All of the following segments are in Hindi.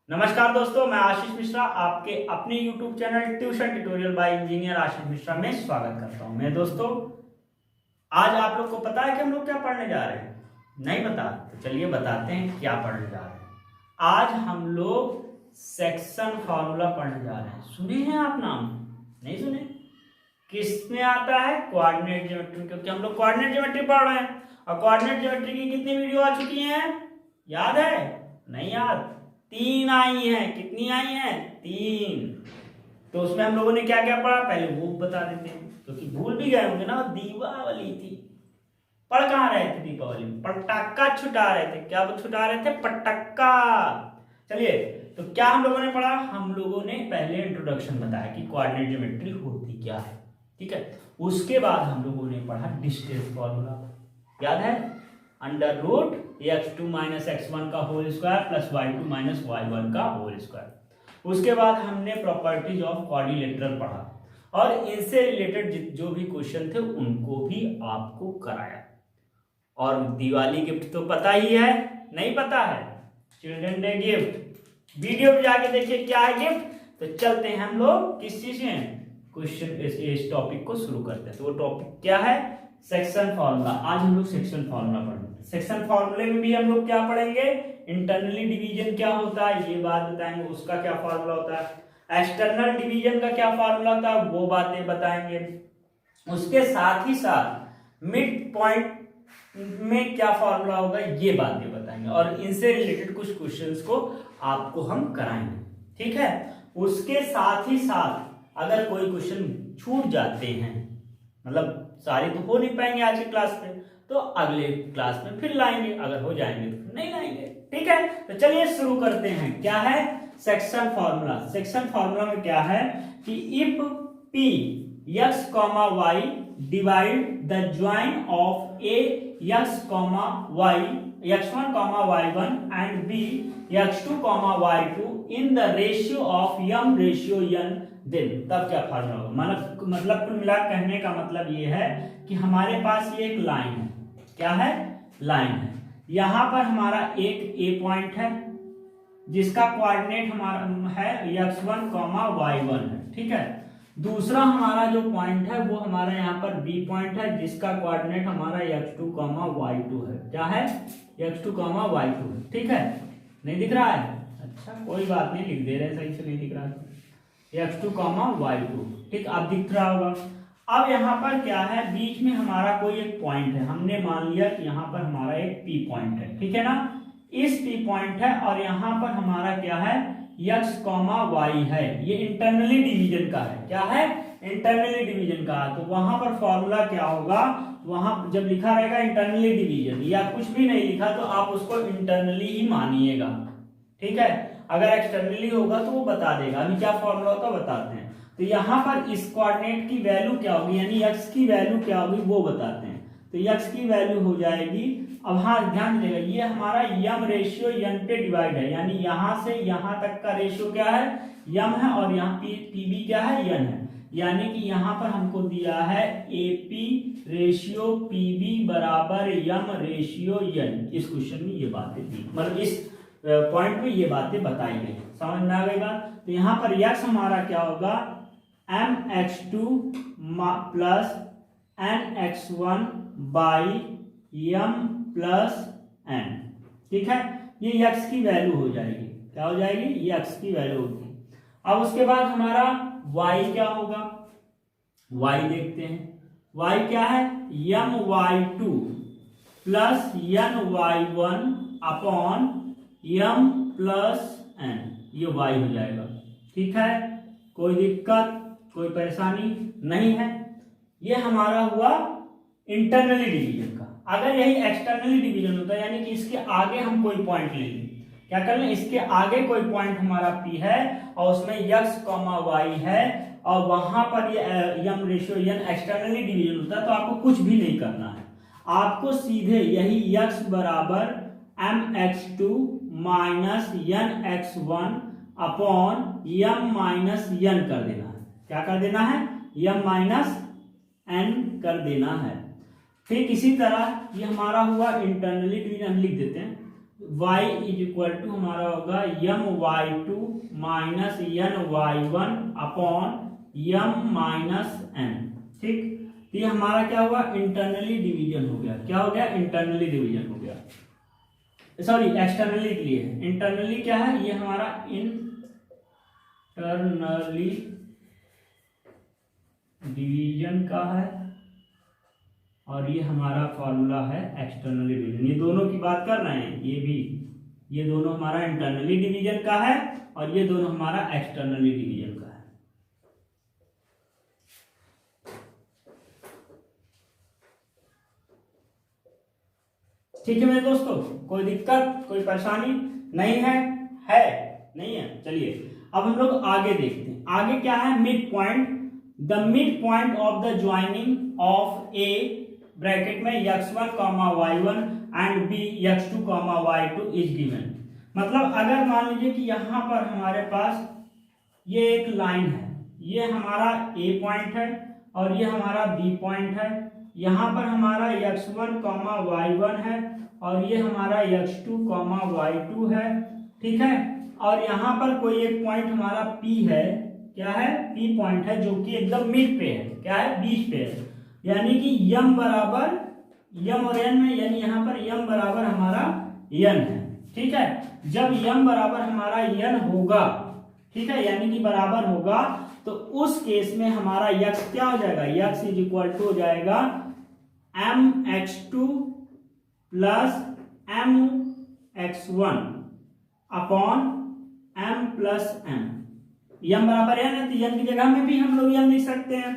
नमस्कार दोस्तों, मैं आशीष मिश्रा आपके अपने YouTube channel tuition tutorial by engineer Ashish Mishra में स्वागत करता हूं। मैं दोस्तों आज आप लोग को पता है कि हम लोग क्या पढ़ने जा रहे हैं? नहीं पता? तो चलिए बताते हैं क्या पढ़ने जा रहे हैं। आज हम लोग सेक्शन फॉर्मूला पढ़ने जा रहे हैं। सुने हैं आप नाम? नहीं सुने? किस में आता है? कोऑर्डिनेट ज्योमेट्री, क्योंकि हम लोग कोऑर्डिनेट ज्योमेट्री पढ़ रहे हैं और कोऑर्डिनेट ज्योमेट्री की कितनी वीडियो आ चुकी हैं? याद है? नहीं याद? 3 आई हैं। कितनी आई हैं? 3। तो उसमें हम लोगों ने क्या क्या पढ़ा पहले वो बता देते हैं, क्योंकि भूल भी गए होंगे ना। दीपावली थी, पढ़ कहाँ रहे थे? दीपावली में पटाखा छुटा रहे थे। क्या छुटा रहे थे? पटाखा। चलिए, तो क्या हम लोगों ने पढ़ा? हम लोगों ने पहले इंट्रोडक्शन बताया कि कोऑर्डिनेट ज्योमेट्री होती क्या है, ठीक है। उसके बाद हम लोगों ने पढ़ा डिस्टेंस फॉर्मूला, याद है? Under root x2 minus x1 का whole square plus y2 minus y1 का होल स्क्वायर। उसके बाद हमने प्रॉपर्टीज ऑफ क्वाड्रिलेटरल पढ़ा और इनसे रिलेटेड जो भी क्वेश्चन थे उनको भी आपको कराया। और दिवाली गिफ्ट तो पता ही है, नहीं पता है? चिल्ड्रन डे गिफ्ट वीडियो पे जाके देखिए क्या है गिफ्ट। तो चलते हैं हम लोग किस चीज में क्वेश्चन इस टॉपिक को शुरू करते हैं। तो वो टॉपिक क्या है? Section formula. आज हम लोग सेक्शन फॉर्मूला पढ़ेंगे। सेक्शन फॉर्मूले में भी हम लोग क्या पढ़ेंगे? इंटरनली डिवीजन क्या होता है ये बात बताएंगे, उसका क्या फॉर्मूला होता है। एक्सटर्नल डिवीजन का क्या फॉर्मूला होता है वो बातें बताएंगे। उसके साथ ही साथ मिड पॉइंट में क्या फॉर्मूला होगा ये बातें बताएंगे और इनसे रिलेटेड कुछ क्वेश्चंस को आपको हम कराएंगे, ठीक है। उसके साथ ही साथ अगर कोई क्वेश्चन छूट जाते हैं, मतलब सारे तो हो नहीं पाएंगे आज की क्लास में, तो अगले क्लास में फिर लाएंगे। अगर हो जाएंगे तो फिर नहीं लाएंगे, ठीक है। तो चलिए शुरू करते हैं। क्या है सेक्शन फॉर्मूला? सेक्शन फॉर्मूला में क्या है कि if p x, y divide the join of a x, y x1, y1 and b x2, y2 in the ratio of m ratio n, then तब क्या फॉर्मूला होगा? मतलब कुल मिला कहने का मतलब ये है कि हमारे पास ये एक लाइन है। क्या है? लाइन है। यहां पर हमारा एक ए पॉइंट है जिसका कोऑर्डिनेट हमारा है x1, y1 है, ठीक है। दूसरा हमारा जो पॉइंट है वो हमारा यहाँ पर बी पॉइंट है जिसका कोऑर्डिनेट हमारा x2, y2 है। क्या है? x2, y2 है, ठीक है। नहीं दिख रहा है? अच्छा कोई बात नहीं, लिख दे रहे, सही से नहीं दिख रहा है। x2, y2, ठीक, अब दिख रहा होगा। अब यहाँ पर क्या है, बीच में हमारा कोई एक पॉइंट है। हमने मान लिया कि यहाँ पर हमारा एक P पॉइंट है, ठीक है ना। इस P पॉइंट है और यहाँ पर हमारा क्या है? x, y है। ये इंटरनली डिवीजन का है। क्या है? इंटरनली डिवीजन का है। तो वहां पर फॉर्मूला क्या होगा? वहां जब लिखा रहेगा इंटरनली डिवीजन या कुछ भी नहीं लिखा तो आप उसको इंटरनली ही मानिएगा, ठीक है। अगर एक्सटर्नली होगा तो वो बता देगा। अभी क्या फॉर्मूला होता है बताते हैं। तो यहाँ पर इस कोऑर्डिनेट की वैल्यू क्या होगी, यानी x की वैल्यू क्या होगी वो बताते हैं। तो x की वैल्यू हो जाएगी, अब हाँ ध्यान देगा, ये हमारा m रेशियो n पे डिवाइड है, यानी यहां से यहां तक का रेशियो क्या है? m है और यहाँ pb क्या है? n है। यानी कि यहाँ पर हमको दिया है AP रेशियो PB बराबर m रेशियो n। इस क्वेश्चन में ये बातें दी, मतलब इस पॉइंट में ये बातें बताई गई। समझ में आ गई बात? तो यहाँ पर x हमारा क्या होगा? mx2 plus nx1 by m plus n, ठीक है। ये x की वैल्यू हो जाएगी। क्या हो जाएगी? ये x की वैल्यू होगी। अब उसके बाद हमारा y क्या होगा? y देखते हैं। y क्या है? my2 plus ny1 upon m plus n, ये y हो जाएगा, ठीक है। कोई दिक्कत, कोई परेशानी नहीं है। ये हमारा हुआ इंटरनली डिवीजन का। अगर यही एक्सटर्नली डिवीजन होता यानी कि इसके आगे हम कोई पॉइंट ले लें, क्या कर लें, इसके आगे कोई पॉइंट हमारा P है और उसमें x, y है और वहां पर ये m ratio n externally division होता है, तो आपको कुछ भी नहीं करना है। आपको सीधे यही x बराबर mx2 minus nx1 upon m minus n कर देना है। क्या कर देना है? m माइनस n कर देना है। फिर इसी तरह ये हमारा हुआ इंटरनली डिवीजन, हम लिख देते हैं। y इज इक्वल टू हमारा होगा M Y two minus N Y one upon M minus N. ठीक, तो ये हमारा क्या हुआ, इंटरनली डिवीजन हो गया। क्या हो गया, इंटरनली डिवीजन हो गया, सॉरी एक्सटर्नली के लिए। इंटरनली क्या है, ये हमारा इंटरनली डिवीजन का है और ये हमारा फॉर्मूला है एक्सटर्नली डिवीजन। ये दोनों की बात कर रहे हैं, ये भी, ये दोनों हमारा इंटरनली डिवीजन का है और ये दोनों हमारा एक्सटर्नली डिवीजन का है। ठीक है मेरे दोस्तों, कोई दिक्कत कोई परेशानी नहीं है, नहीं है। चलिए अब हम लोग आगे देखते हैं। आगे क्या है, mid point. The mid point of the joining of A bracket में x1 y1 and b x2 y2 is given. मतलब अगर मान लीजिए कि यहां पर हमारे पास ये एक लाइन है, ये हमारा a पॉइंट है और ये हमारा b पॉइंट है। यहाँ पर हमारा x1 y1 है और ये हमारा x2 y2 है। ठीक है, और यहाँ पर कोई एक पॉइंट हमारा p है, क्या है, p पॉइंट है, जो कि एकदम मिड पे है, क्या है, बीच पे है। यानी कि यम बराबर, यम और एन में, यानी यहाँ पर यम बराबर हमारा यन है। ठीक है, जब यम बराबर हमारा यन होगा, ठीक है, यानी कि बराबर होगा, तो उस केस में हमारा यक्स क्या हो जाएगा, यक्स इज इक्वल टू हो जाएगा mx2 plus mx1 upon m plus m। यम बराबर n है तो यम की जगह में भी हम लोग यम लिख सकते हैं।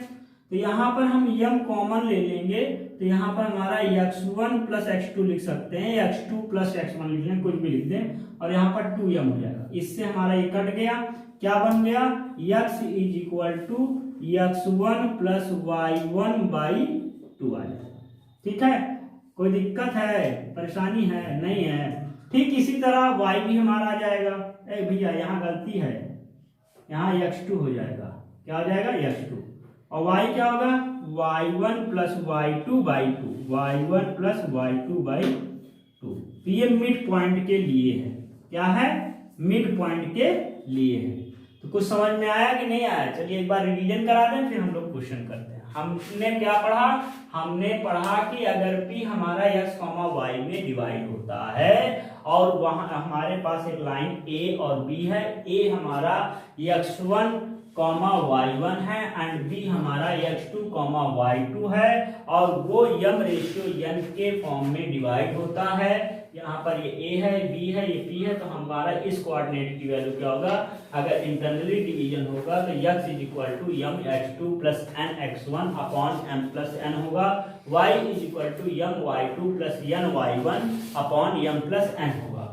तो यहाँ पर हम यम कॉमन ले लेंगे, तो यहाँ पर हमारा x1 प्लस x2 लिख सकते हैं, x2 प्लस x1 लिख लें, कुछ भी लिख दें, और यहाँ पर 2m हो जाएगा। इससे हमारा ये कट गया, क्या बन गया, x is equal to x1 plus y1 by 2 आ जाएगा। ठीक है, कोई दिक्कत है परेशानी है, नहीं है। ठीक इसी तरह y भी हमारा आ जाएगा। भैया यहाँ गलती है, यहाँ x2 हो जाएगा, क्या हो जाएगा, x2, और y क्या होगा, y1 plus y2 by 2, y1 plus y2 by 2। तो ये मिड पॉइंट के लिए है, क्या है, मिड पॉइंट के लिए है। तो कुछ समझ में आया कि नहीं आया? चलिए एक बार रिवीजन करा दें, फिर हम लोग क्वेश्चन करते हैं। हमने क्या पढ़ा, हमने पढ़ा कि अगर p हमारा x, y में डिवाइड होता है और वहां हमारे पास एक लाइन a और b है, a हमारा x1 y1 है एंड b हमारा x2 y2 है, और वो m रेशियो n के फॉर्म में डिवाइड होता है। यहाँ पर ये a है, b है, ये p है, तो हमारा इस कोऑर्डिनेट की वैल्यू क्या होगा, अगर इंटरनली डिवीजन होगा तो x is equal to m x2 plus n x1 upon m plus n होगा, y is equal to m y2 plus n y1 upon m plus n होगा।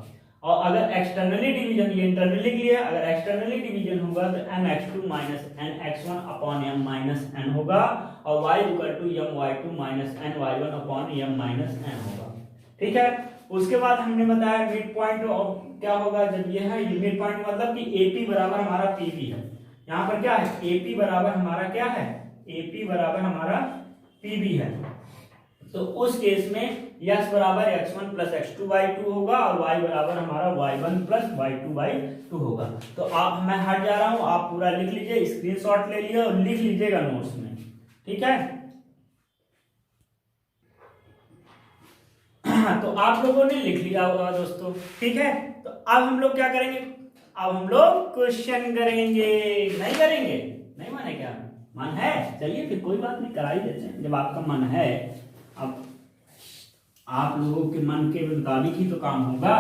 और अगर एक्सटर्नली डिवीजन, ये इंटरनली के लिए, अगर एक्सटर्नली डिवीजन होगा तो m x2 minus n x1 upon m minus n होगा, और y equal to m y2 minus n y1 upon m minus n होगा। ठीक है, उसके बाद हमने बताया मिड पॉइंट क्या होगा, जब ये है, ये मिड पॉइंट मतलब कि AP बराबर हमारा PB है। यहाँ पर क्या है, AP बराबर हमारा क्या है, AP बराबर हमारा PB है। तो उस केस में x बराबर x1 प्लस x2 बाई 2 होगा और y बराबर हमारा y1 प्लस y2 बाई 2 होगा। तो आप, मैं हट जा रहा हूं, आप पूरा लिख लीजिए, स्क्रीनशॉट ले लिए और लिख लीजिएगा नोट्स में। ठीक है, तो आप लोगों ने लिख लिया होगा दोस्तों। ठीक है, तो अब हम लोग क्या करेंगे, अब हम लोग क्वेश्चन करेंगे, नहीं करेंगे, नहीं माने क्या, मन है, चलिए फिर कोई बात नहीं, करा ही देते हैं जब आपका मन है। अब आप लोगों के मन के मुताबिक ही तो काम होगा,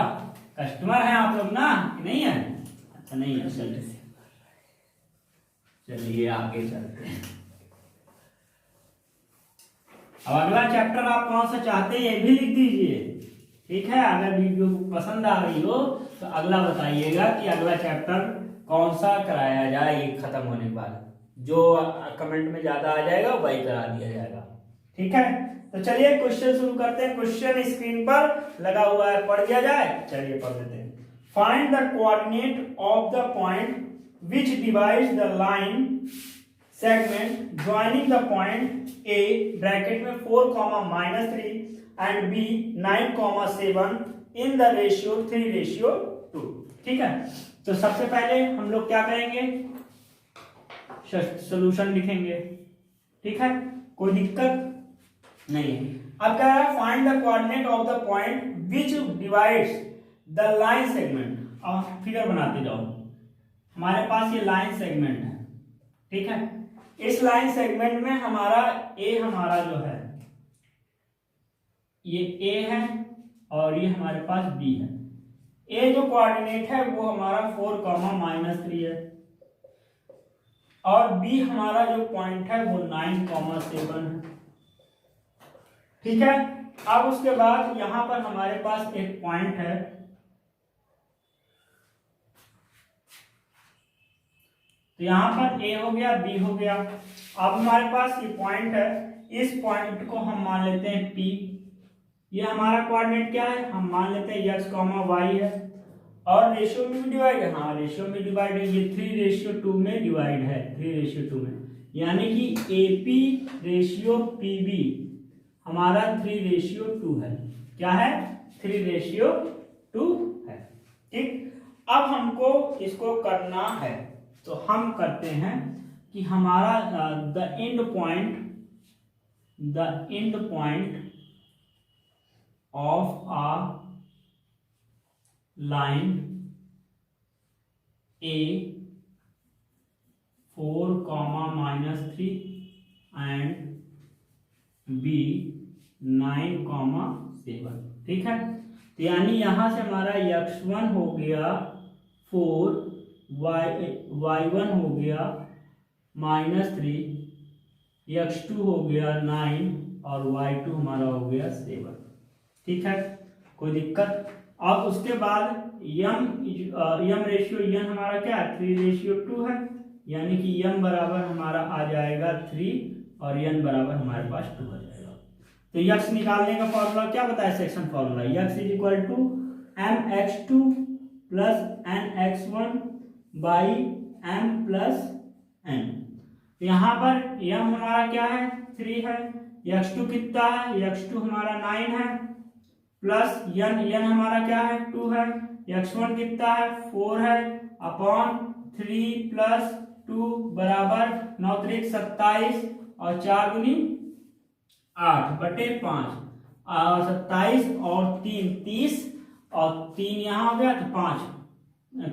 कस्टमर हैं आप लोग ना, नहीं है, अच्छा नहीं है, चलिए आगे चलते हैं। अब अगला चैप्टर आप कौन सा चाहते हैं ये भी लिख दीजिए। ठीक है, अगर वीडियो पसंद आ रही हो तो अगला बताइएगा कि अगला चैप्टर कौन सा कराया जाए, ये खत्म होने के बाद जो कमेंट में ज्यादा आ जाएगा वही करा दिया जाएगा। ठीक है, तो चलिए क्वेश्चन शुरू करते हैं। क्वेश्चन स्क्रीन पर लगा हुआ है, पढ़ दिया जाए, चलिए पढ़ लेते हैं। Find the coordinate of the point which divides the line segment joining the point A bracket में 4, -3 and B 9, 7 in the ratio 3:2। ठीक है, तो सबसे पहले हम लोग क्या करेंगे, सोल्यूशन लिखेंगे। ठीक है, कोई दिक्कत नहीं है। अब क्या है, find the coordinate of the point which divides the line segment. अब फिगर बनाते जाओ, हमारे पास ये लाइन सेगमेंट है। ठीक है, इस लाइन सेगमेंट में हमारा जो है ये ए है और ये हमारे पास बी है। ए जो कोऑर्डिनेट है वो हमारा 4,-3 है और बी हमारा जो पॉइंट है वो 9,7 है। ठीक है, अब उसके बाद यहां पर हमारे पास एक पॉइंट है, तो यहां पर ए हो गया, बी हो गया। अब हमारे पास ये पॉइंट है, इस पॉइंट को हम मान लेते हैं पी। ये हमारा कोऑर्डिनेट क्या है, हम मान लेते हैं x, y है और रेशियो में भी डिवाइड है। हाँ, रेशियो में डिवाइड है, ये 3:2 में डिवाइड है, 3:2 में, यानी कि AP/PB हमारा 3:2 है। क्या है, 3:2 है। ठीक, अब हमको इसको करना है, तो हम करते हैं कि हमारा the end point of a line A 4,-3 and B 9,7। ठीक है, तो यानी यहां से हमारा x1 हो गया 4, y1 हो गया -3, x2 हो गया 9 और y2 हमारा हो गया 7। ठीक है, कोई दिक्कत। अब उसके बाद यम रेशियो n हमारा क्या है, 3:2 है, यानी कि m बराबर हमारा आ जाएगा 3 और n बराबर हमारे पास 2 आ जाएगा। तो x निकालने का फॉर्मूला क्या बताया, section formula, x = mx2 + nx1 / m + n। यहाँ पर m हमारा क्या है, 3 है, x2 कितना है, x2 हमारा 9 है, प्लस n हमारा क्या है, 2 है, x1 कितना है, 4 है, अपॉन 3 + 2 बराबर 9 × 3 = 27 और 4 × 8/5 और 27 और 3 30 और 3 यहाँ हो गया तो 5,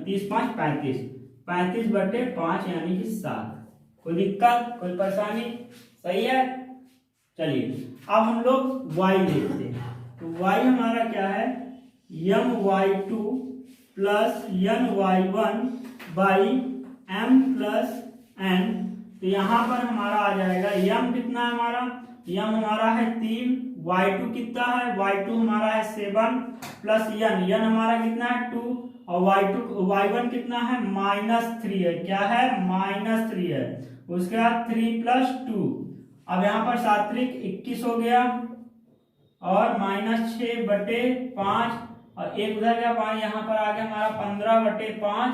30 × 5 = 35/5 यानी कि 7। कोई दिक्कत, कोई परेशानी, सही है। चलिए अब हम लोग y देखते हैं, तो y हमारा क्या है, my2 + ny1 / m + n। तो यहाँ पर हमारा आ जाएगा m कितना है हमारा, m हमारा है 3, y2 कितना है, y2 हमारा है 7 प्लस n हमारा कितना है 2 और y1 कितना है -3 है। क्या है, -3 है। उसके बाद 3 + 2, अब यहाँ पर 7 × 21 हो गया और -6/5 और एक उधर गया 5, यहाँ पर आ गया हमारा 15/5,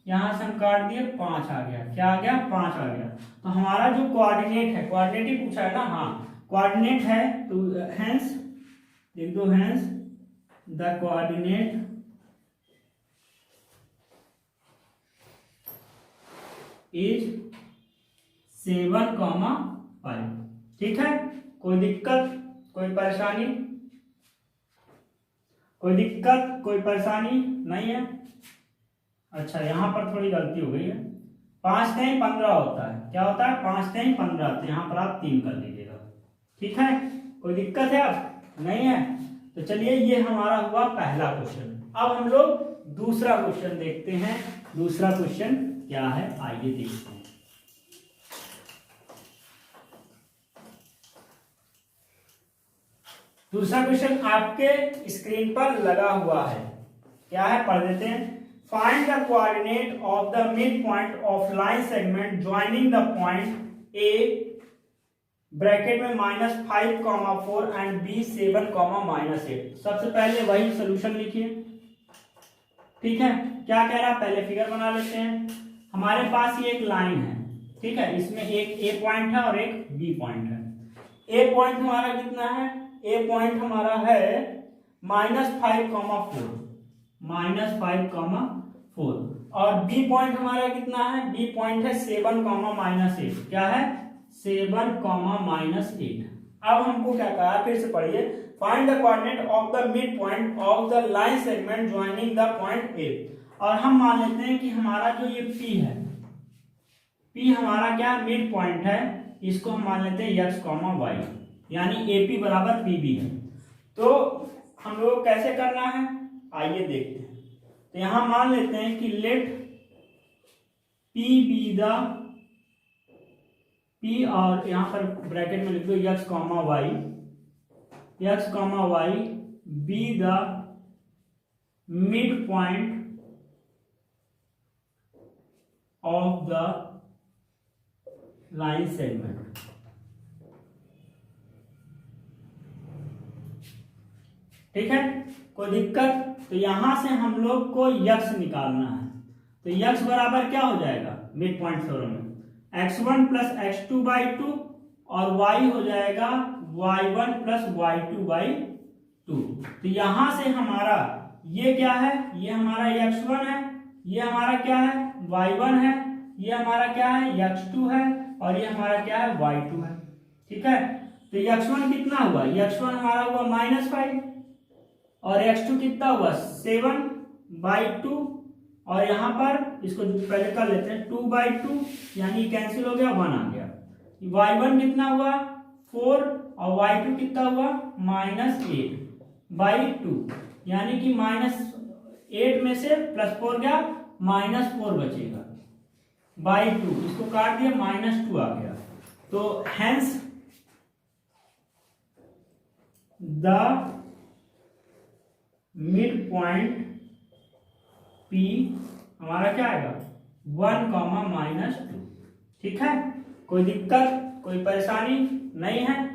यहाँ से हम काट दिए 5 आ गया। क्या आ गया, 5 आ गया। तो हमारा जो कोऑर्डिनेट है, कोऑर्डिनेट ही पूछा है ना, हाँ कोऑर्डिनेट है, तो हेंस लिख दो, हेंस द कोऑर्डिनेट इज 7,5। ठीक है, कोई दिक्कत, कोई परेशानी, कोई दिक्कत, कोई परेशानी नहीं है। अच्छा, यहाँ पर थोड़ी गलती हो गई है, 5 × 15 होता है। क्या होता है, 5 × 15, तो यहाँ पर आप 3 कर लीजिएगा। ठीक है, कोई दिक्कत है अब नहीं है। तो चलिए, ये हमारा हुआ पहला क्वेश्चन। अब हम लोग दूसरा क्वेश्चन देखते हैं। दूसरा क्वेश्चन क्या है, आइए देखते हैं। दूसरा क्वेश्चन आपके स्क्रीन पर लगा हुआ है, क्या है पढ़ देते हैं। Find the coordinate of the mid point of line segment joining the point A bracket में -5,4 एंड बी 7,-8। सबसे पहले वही सोल्यूशन लिखिए। ठीक है, क्या कह रहा है, पहले फिगर बना लेते हैं। हमारे पास ये एक लाइन है, ठीक है, इसमें एक ए पॉइंट है और एक बी पॉइंट है। ए पॉइंट हमारा कितना है, ए पॉइंट हमारा है -5,4 -5,4 और बी पॉइंट हमारा कितना है, बी पॉइंट है 7,-8। क्या है, 7,-8। अब हमको क्या कहा है, फिर से पढ़िए, find the coordinate of the mid point of the line segment joining the point A. और हम मान लेते हैं कि हमारा जो ये पी है, पी हमारा क्या मिड पॉइंट है, इसको हम मान लेते हैं x, y, यानी AP बराबर PB है। तो हम लोग कैसे करना है, आइए देखते हैं। तो यहां मान लेते हैं कि let P be the P, और यहां पर ब्रैकेट में लिख दो x, y be the mid point of the line segment. ठीक है, कोई दिक्कत? तो यहां से हम लोग को x निकालना है। तो x बराबर क्या हो जाएगा मिड पॉइंट थ्योरम में, x1 + x2/2 और y हो जाएगा y1 + y2/2। तो यहां से हमारा ये क्या है, ये हमारा x1 है, ये हमारा क्या है y1 है, ये हमारा क्या है x2 है, और ये हमारा क्या है y2 है। ठीक है, तो x1 कितना हुआ, x1 हमारा हुआ -5 और x2 कितना हुआ 7/2, और यहां पर इसको पहले कर लेते हैं 2/2, यानी कैंसिल हो गया, 1 आ गया। y1 कितना हुआ 4 और y2 कितना हुआ -8/2, यानी कि -8 में से +4 गया, -4 बचेगा /2, इसको काट दिया -2 आ गया। तो hence the mid point P हमारा क्या आएगा 1, -2। ठीक है, कोई दिक्कत, कोई परेशानी नहीं है?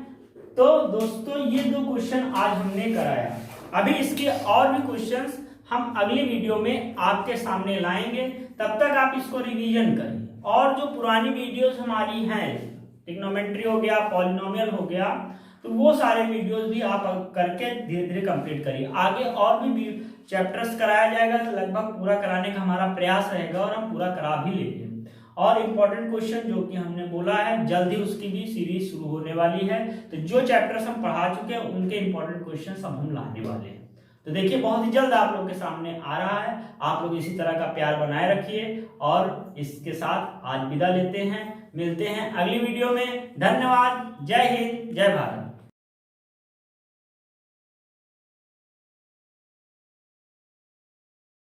तो दोस्तों ये 2 क्वेश्चन आज हमने कराया। अभी इसके और भी क्वेश्चंस हम अगली वीडियो में आपके सामने लाएंगे, तब तक आप इसको रिवीजन करें। और जो पुरानी वीडियोस हमारी हैं, ट्रिग्नोमेट्री हो गया, पॉलिनोमियल हो गया, तो वो सारे वीडियोस भी आप करके धीरे धीरे कंप्लीट करिए। आगे और भी चैप्टर्स कराया जाएगा, तो लगभग पूरा कराने का हमारा प्रयास रहेगा और हम पूरा करा भी लेंगे। और इम्पोर्टेंट क्वेश्चन जो कि हमने बोला है, जल्दी उसकी भी सीरीज शुरू होने वाली है। तो जो चैप्टर्स हम पढ़ा चुके हैं उनके इम्पोर्टेंट क्वेश्चन अब हम लाने वाले हैं। तो देखिए बहुत ही जल्द आप लोग के सामने आ रहा है। आप लोग इसी तरह का प्यार बनाए रखिए, और इसके साथ आज विदा लेते हैं, मिलते हैं अगली वीडियो में। धन्यवाद, जय हिंद, जय भारत।